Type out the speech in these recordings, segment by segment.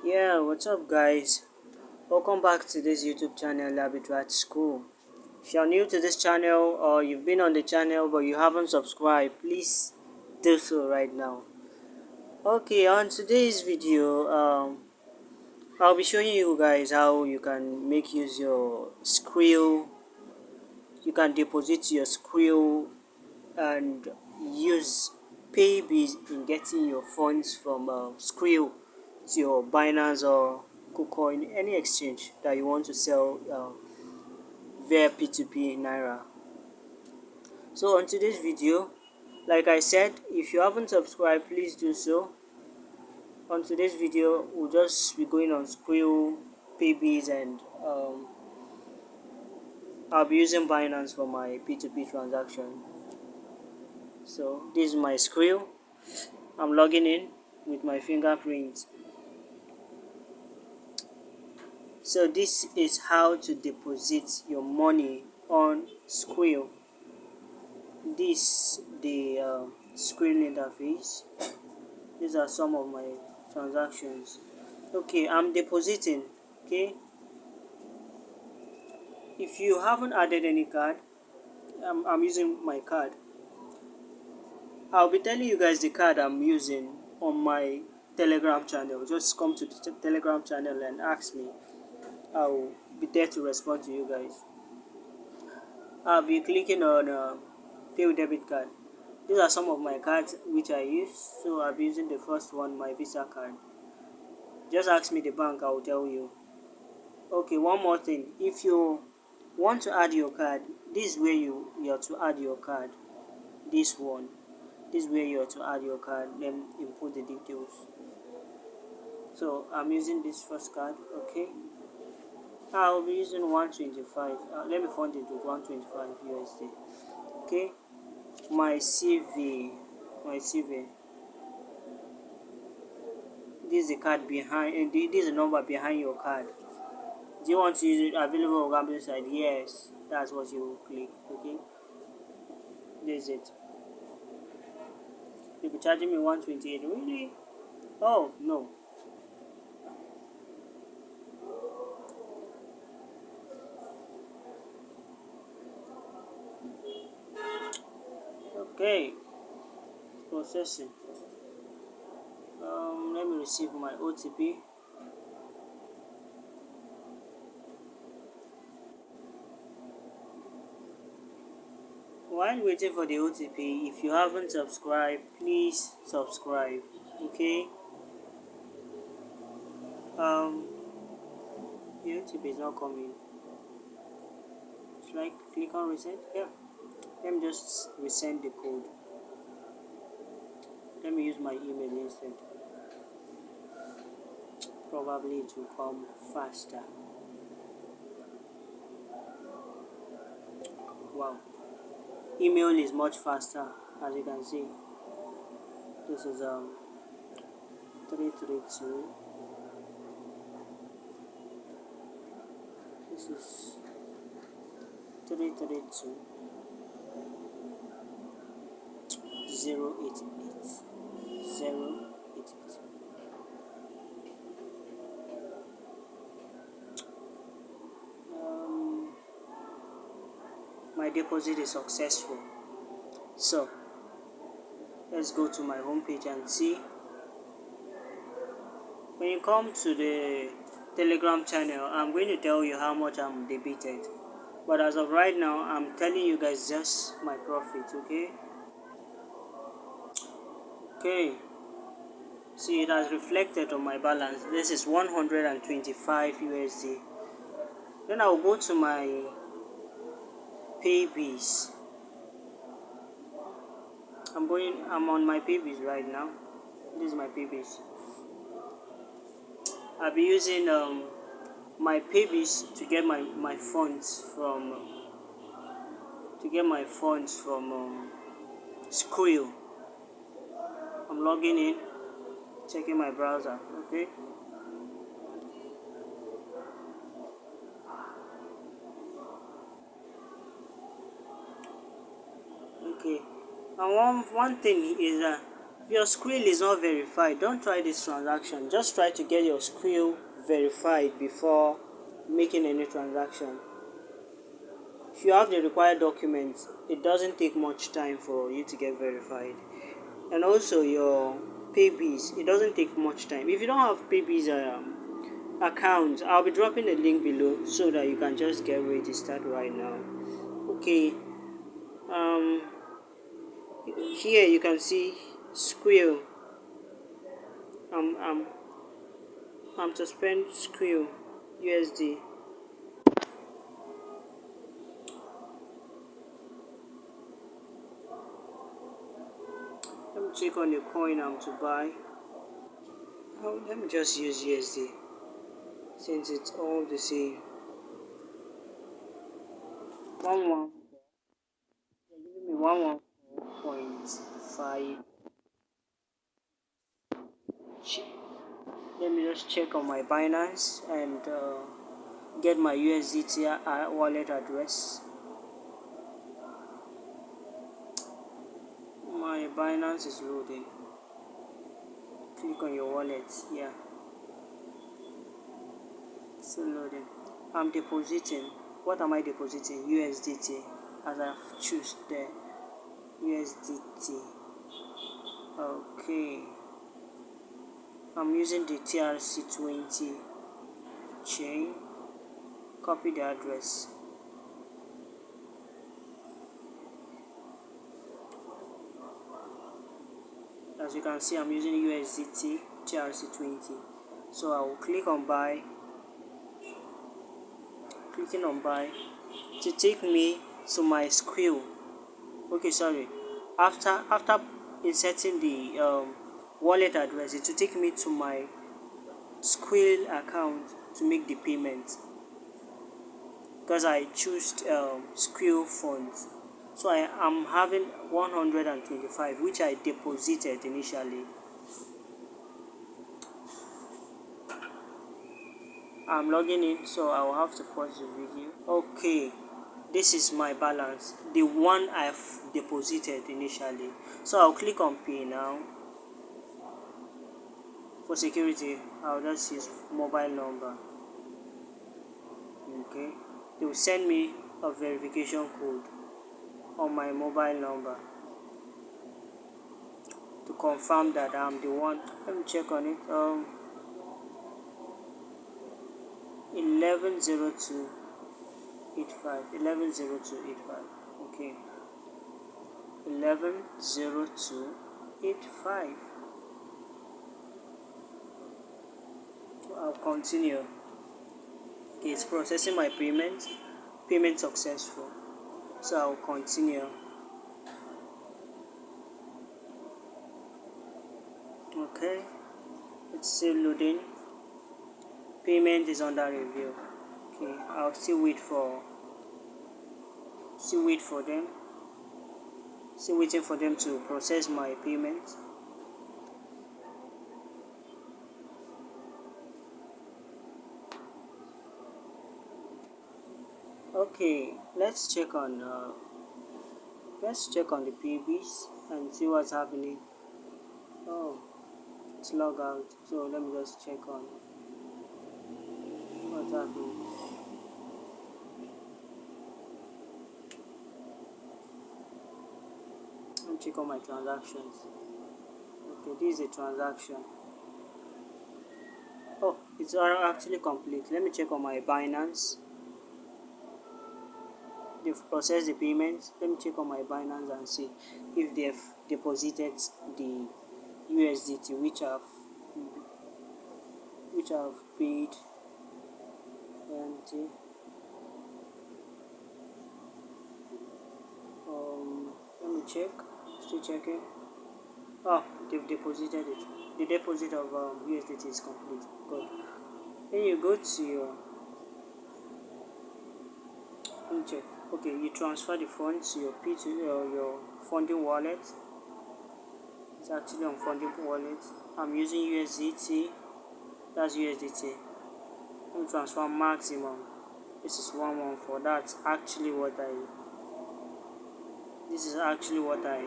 Yeah, what's up, guys? Welcome back to this YouTube channel, Arbitrage School. If you're new to this channel or you've been on the channel but you haven't subscribed, please do so right now. Okay, on today's video, I'll be showing you guys how you can make use your Skrill. You can deposit your Skrill and use paybis in getting your funds from Skrill to your Binance or kucoin, any exchange that you want to sell via P2P Naira. So on today's video, like I said, if you haven't subscribed, please do so. On today's video, we'll just be going on Skrill, paybis, and I'll be using Binance for my P2P transaction. So this is my Skrill. I'm logging in with my fingerprint. So this is how to deposit your money on Skrill. This the Skrill interface. These are some of my transactions. Okay, I'm depositing. Okay, if you haven't added any card, I'm using my card. I'll be telling you guys the card I'm using on my Telegram channel. Just come to the Telegram channel and ask me. I'll be there to respond to you guys. I'll be clicking on pay with debit card. These are some of my cards which I use. So I'll be using the first one, my Visa card. Just ask me the bank, I will tell you. Okay, one more thing. If you want to add your card, this is where you are to add your card. This one. This is where you are to add your card, then input the details. So I'm using this first card, okay. I'll be using 125. Let me fund it with 125 USD. Okay. My CV. This is the card behind, and this is the number behind your card. Do you want to use it available on gambling side? Yes, that's what you will click. Okay. This is it. You'll be charging me 128. Really? Oh no. Okay. Processing. Let me receive my OTP. While waiting for the OTP, if you haven't subscribed, please subscribe. Okay. The OTP is not coming. Should I click on resend? Yeah. Let me just resend the code. Let me use my email instead. Probably it will come faster. Wow. Email is much faster, as you can see. This is 332. This is 332 088 088. My deposit is successful. So let's go to my home page and see. When you come to the Telegram channel, I'm going to tell you how much I'm debited, but as of right now, I'm telling you guys just my profit. Okay, see, it has reflected on my balance. This is 125 USD. Then I'll go to my paybis. I'm on my paybis right now. This is my paybis. I'll be using my paybis to get my funds from Skrill. I'm logging in, checking my browser. Okay. Okay. And one thing is that If your Skrill is not verified, don't try this transaction. Just try to get your Skrill verified before making any transaction. If you have the required documents, it doesn't take much time for you to get verified. And also your paybis, it doesn't take much time. If you don't have paybis account, I'll be dropping a link below so that you can just get registered right now. Okay, um here you can see Skrill. I'm to spend Skrill USD. Let me check on the coin I'm to buy. Oh, let me just use USD since it's all the same. 114. They're giving me 114.5. Let me just check on my Binance and get my USDT wallet address. My Binance is loading. Click on your wallet. Yeah, still loading. I'm depositing. What am I depositing? USDT, as I've choose there. USDT. Okay. I'm using the TRC20 chain. Copy the address. As you can see, I'm using USDT TRC20. So I will click on buy. Clicking on buy to take me to my Skrill. Okay, sorry. After inserting the wallet address, it will take me to my Skrill account to make the payment, because I choose Skrill funds. So I am having 125, which I deposited initially. I'm logging in, so I will have to pause the video. Okay, this is my balance, the one I've deposited initially. So I'll click on pay now. For security, I'll just use mobile number. Okay, they will send me a verification code on my mobile number to confirm that I'm the one. Let me check on it. 110285. 110285. Okay, 110285. I'll continue. Okay, it's processing my payment. Payment successful. So I'll continue. Okay, it's still loading. Payment is under review. Okay, I'll still wait for them. Still waiting for them to process my payment. Okay, let's check on the paybis and see what's happening. Oh, it's log out. So let me just check on what's happening. Let me check on my transactions. Okay, this is a transaction. Oh, it's actually complete. Let me check on my Binance. They've processed the payment. Let me check on my Binance and see if they've deposited the USDT which I've paid. And let me check. Still checking. Oh, they've deposited it. The deposit of USDT is complete. Good. Then you go to your. Let me check. Okay, you transfer the funds to your your funding wallet. It's actually on funding wallet. I'm using USDT. That's USDT. Let me transfer maximum. This is 114. That's actually what I. This is actually what I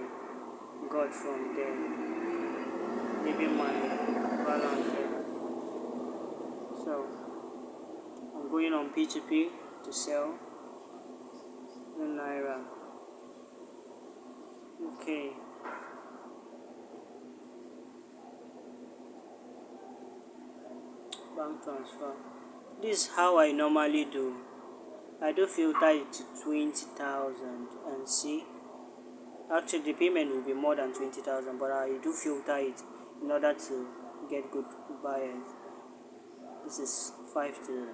got from there. leaving my balance there. So I'm going on P2P to sell the Naira. Okay. Bank transfer. This is how I normally do. I do filter it to 20,000 and see. Actually, the payment will be more than 20,000, but I do filter it in order to get good buyers. This is 5 to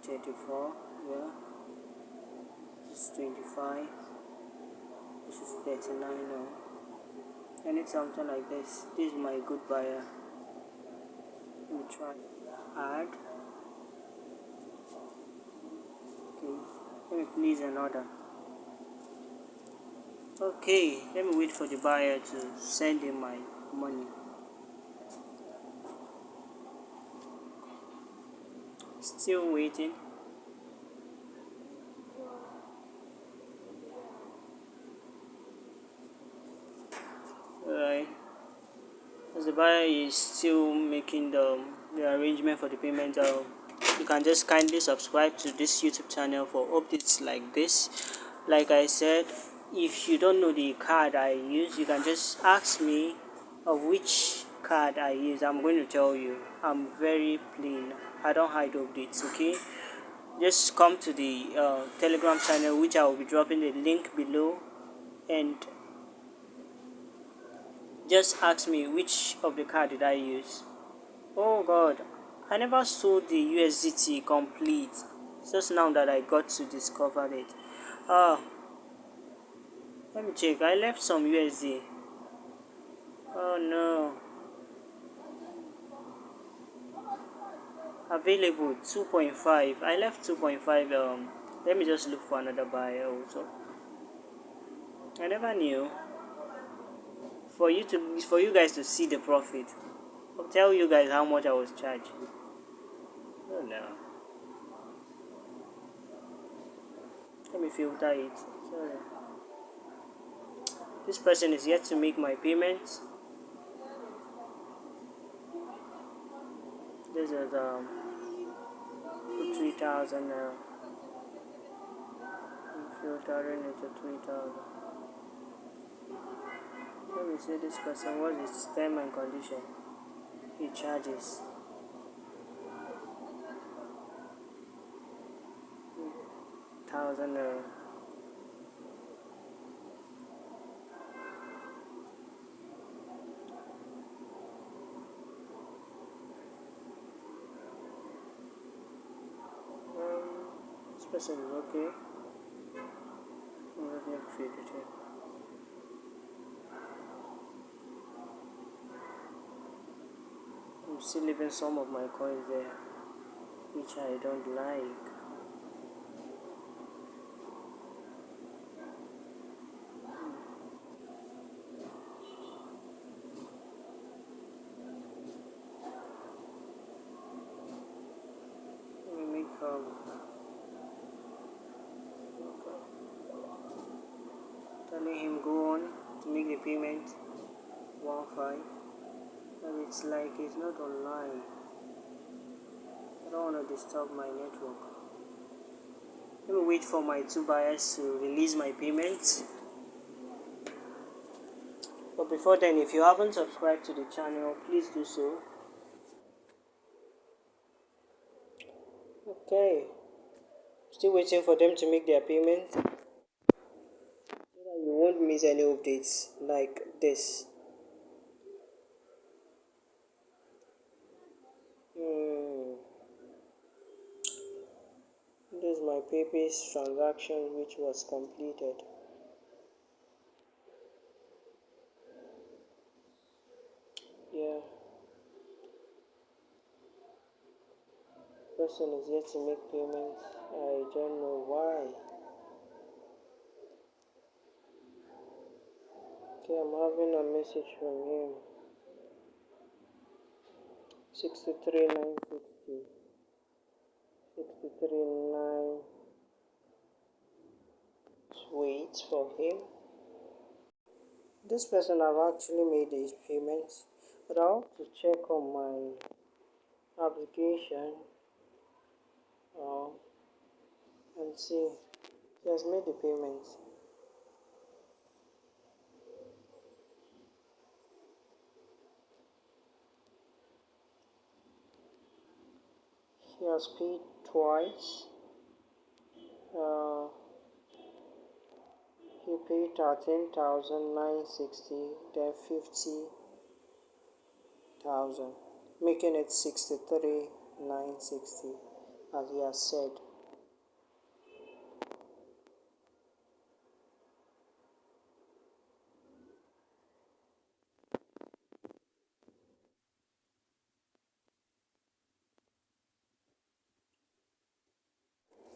34. Yeah. This is 25. This is 39. No. I need something like this. This is my good buyer. Let me try. Add. Okay. Let me place an order. Okay. Let me wait for the buyer to send in my money. Still waiting. Alright. As the buyer is still making the arrangement for the payment, you can just kindly subscribe to this YouTube channel for updates like this. Like I said, if you don't know the card I use, you can just ask me of which card I use. I'm going to tell you. I'm very plain. I don't hide updates, okay? Just come to the Telegram channel, which I will be dropping the link below, and just ask me which of the card did I use. Oh god, I never sold the USDT complete. It's just now that I got to discover it. Let me check. I left some USD. Oh no. Available 2.5. I left 2.5. Let me just look for another buyer also. I never knew. For you guys to see the profit, I'll tell you guys how much I was charged. Oh no. Let me filter it. Sorry. This person is yet to make my payment. This is 3,000 now. I'm filtering it to 3,000. Let me see this person. What is his term and condition? He charges 1,000 now. This person is okay. Let me feed it here. I'm still leaving some of my coins there, which I don't like. Let me make telling him go on to make the payment 1.5, and it's like it's not online. I don't want to disturb my network. Let me wait for my two buyers to release my payment. But before then, if you haven't subscribed to the channel, please do so. Okay, still waiting for them to make their payment so that you won't miss any updates like this. This is my paybis transaction which was completed. Yeah, person is yet to make payment. I don't know why. Okay, I'm having a message from him. 63,960. 63,9. Wait for him. This person have actually made his payment, but I want to check on my application uh, and see he has made the payment. He has paid twice. Uh, he paid 13,960, then 50,000, making it 63,960, as he has said.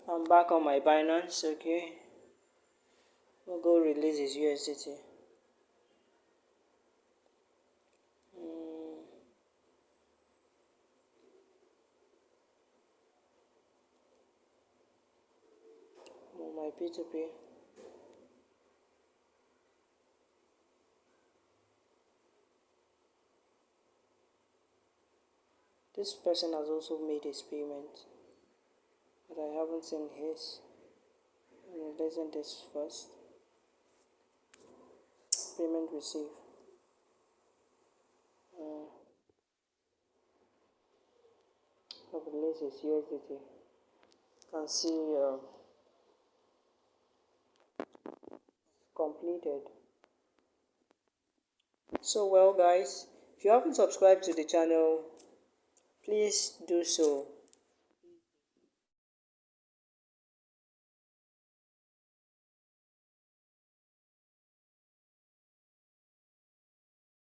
I'm back on my Binance, okay. We'll go release his USDT. On my P2P. This person has also made his payment, but I haven't seen his. I'm releasing this first. Payment received. I've released his USDT. You can see completed. So well guys, if you haven't subscribed to the channel, please do so.